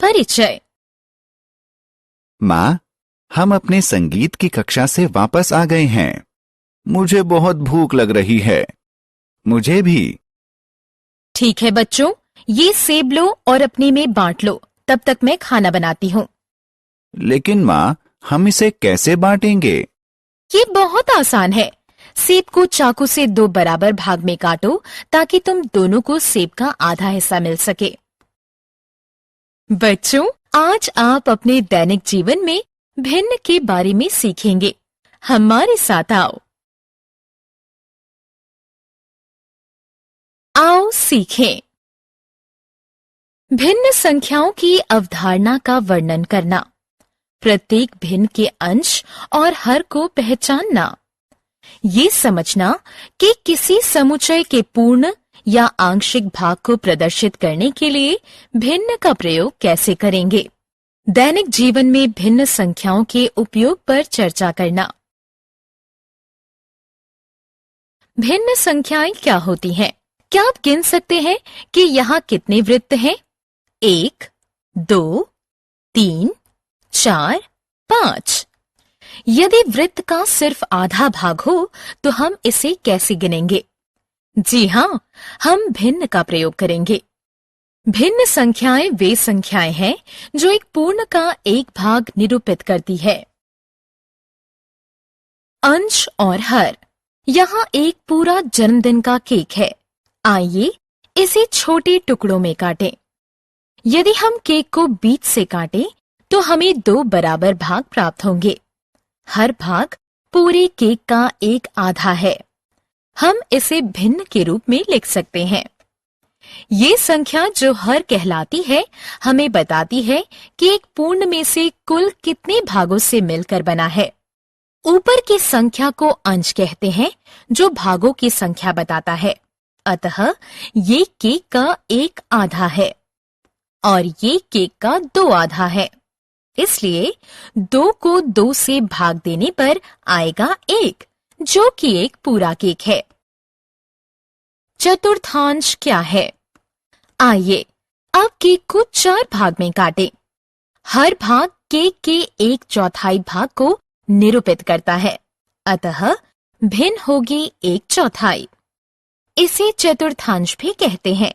परिचय। माँ, हम अपने संगीत की कक्षा से वापस आ गए हैं। मुझे बहुत भूख लग रही है। मुझे भी। ठीक है बच्चों, ये सेब लो और अपने में बांट लो। तब तक मैं खाना बनाती हूँ। लेकिन माँ, हम इसे कैसे बांटेंगे? ये बहुत आसान है। सेब को चाकू से 2 बराबर भाग में काटो ताकि तुम दोनों को सेब का आधा हिस्सा मिल सके। बच्चों, आज आप अपने दैनिक जीवन में भिन्न के बारे में सीखेंगे। हमारे साथ आओ। आओ सीखें। भिन्न संख्याओं की अवधारणा का वर्णन करना, प्रत्येक भिन्न के अंश और हर को पहचानना, ये समझना कि किसी समुच्चय के पूर्ण या आंशिक भाग को प्रदर्शित करने के लिए भिन्न का प्रयोग कैसे करेंगे। दैनिक जीवन में भिन्न संख्याओं के उपयोग पर चर्चा करना। भिन्न संख्याएं क्या होती हैं? क्या आप गिन सकते हैं कि यहाँ कितने वृत्त हैं? 1, 2, 3, 4, 5। यदि वृत्त का सिर्फ आधा भाग हो तो हम इसे कैसे गिनेंगे? जी हाँ, हम भिन्न का प्रयोग करेंगे। भिन्न संख्याएं वे संख्याएं हैं जो एक पूर्ण का एक भाग निरूपित करती है। अंश और हर। यहाँ एक पूरा जन्मदिन का केक है। आइए इसे छोटे टुकड़ों में काटें। यदि हम केक को बीच से काटें तो हमें 2 बराबर भाग प्राप्त होंगे। हर भाग पूरे केक का एक आधा है। हम इसे भिन्न के रूप में लिख सकते हैं। ये संख्या जो हर कहलाती है हमें बताती है कि एक पूर्ण में से कुल कितने भागों से मिलकर बना है। ऊपर की संख्या को अंश कहते हैं जो भागों की संख्या बताता है। अतः ये केक का एक आधा है और ये केक का 2 आधा है। इसलिए 2 को 2 से भाग देने पर आएगा 1, जो कि एक पूरा केक है। चतुर्थांश क्या है? आइए अब केक को 4 भाग में काटें। हर भाग केक के 1/4 भाग को निरूपित करता है। अतः भिन्न होगी 1/4। इसे चतुर्थांश भी कहते हैं।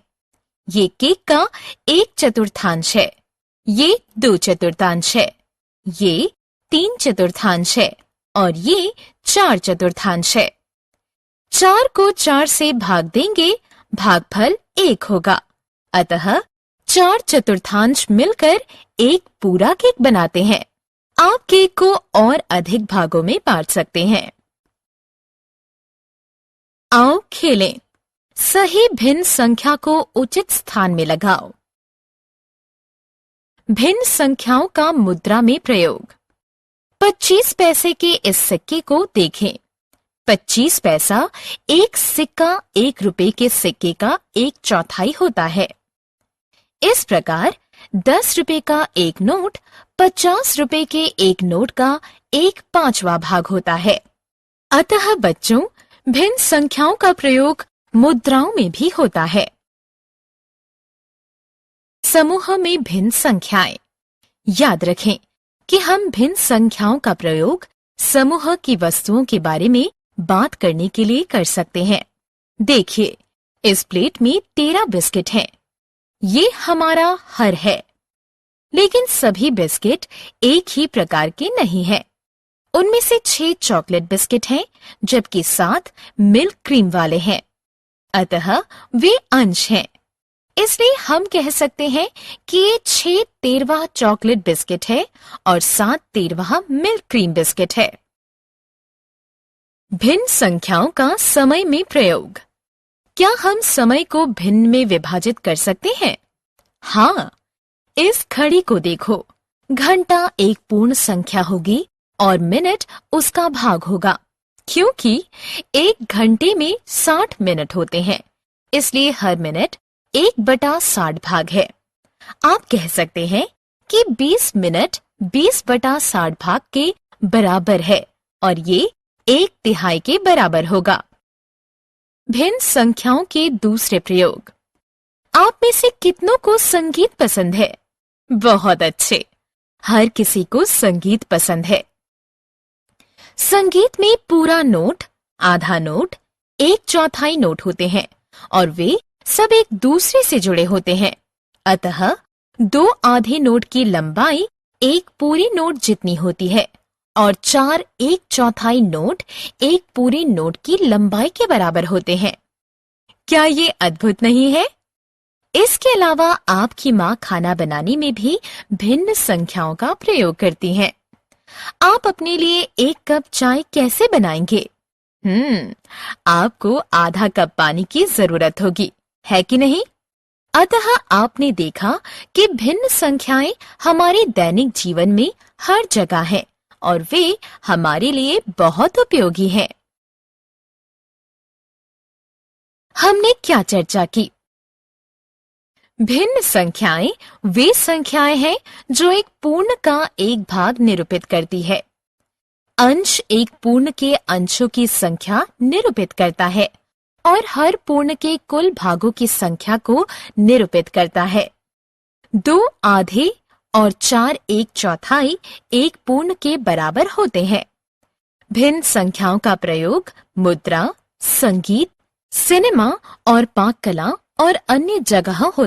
ये केक का 1/4 है, ये 2/4 है, ये 3/4 है और ये 4/4 है। 4 को 4 से भाग देंगे, भागफल 1 होगा। अतः 4/4 मिलकर एक पूरा केक बनाते हैं। आप केक को और अधिक भागों में बांट सकते हैं। आओ खेलें। सही भिन्न संख्या को उचित स्थान में लगाओ। भिन्न संख्याओं का मुद्रा में प्रयोग। 25 पैसे के इस सिक्के को देखें। 25 पैसा एक सिक्का 1 रुपए के सिक्के का 1/4 होता है। इस प्रकार 10 रुपए का एक नोट 50 रुपए के एक नोट का 1/5वां भाग होता है। अतः बच्चों, भिन्न संख्याओं का प्रयोग मुद्राओं में भी होता है। समूह में भिन्न संख्याएं। याद रखें कि हम भिन्न संख्याओं का प्रयोग समूह की वस्तुओं के बारे में बात करने के लिए कर सकते हैं। देखिए, इस प्लेट में 13 बिस्किट हैं। ये हमारा हर है। लेकिन सभी बिस्किट एक ही प्रकार के नहीं हैं। उनमें से 6 चॉकलेट बिस्किट हैं, जबकि 7 मिल्क क्रीम वाले हैं। अतः वे अंश हैं। इसलिए हम कह सकते हैं कि ये 6 13वां चॉकलेट बिस्किट है और 7 13वां मिल्क क्रीम बिस्किट है। भिन्न संख्याओं का समय में प्रयोग। क्या हम समय को भिन्न में विभाजित कर सकते हैं? हाँ, इस घड़ी को देखो। घंटा एक पूर्ण संख्या होगी और मिनट उसका भाग होगा, क्योंकि एक घंटे में 60 मिनट होते हैं। इसलिए हर मिनट 1/60 भाग है। आप कह सकते हैं कि 20 मिनट 20/60 भाग के बराबर है और ये 1/3 के बराबर होगा। भिन्न संख्याओं के दूसरे प्रयोग। आप में से कितनों को संगीत पसंद है? बहुत अच्छे। हर किसी को संगीत पसंद है। संगीत में पूरा नोट, आधा नोट, एक चौथाई नोट होते हैं और वे सब एक दूसरे से जुड़े होते हैं। अतः दो आधे नोट की लंबाई एक पूरी नोट जितनी होती है और चार एक चौथाई नोट एक पूरी नोट की लंबाई के बराबर होते हैं। क्या ये अद्भुत नहीं है? इसके अलावा आपकी माँ खाना बनाने में भी भिन्न संख्याओं का प्रयोग करती हैं। आप अपने लिए एक कप चाय कैसे बनाएंगे? आपको आधा कप पानी की जरूरत होगी, है कि नहीं? अतः आपने देखा कि भिन्न संख्याएं हमारे दैनिक जीवन में हर जगह हैं और वे हमारे लिए बहुत उपयोगी हैं। हमने क्या चर्चा की? भिन्न संख्याएं वे संख्याएं हैं जो एक पूर्ण का एक भाग निरूपित करती है। अंश एक पूर्ण के अंशों की संख्या निरूपित करता है और हर पूर्ण के कुल भागों की संख्या को निरूपित करता है। दो आधे और चार एक चौथाई एक पूर्ण के बराबर होते हैं। भिन्न संख्याओं का प्रयोग मुद्रा, संगीत, सिनेमा और पाक कला और अन्य जगह होता है।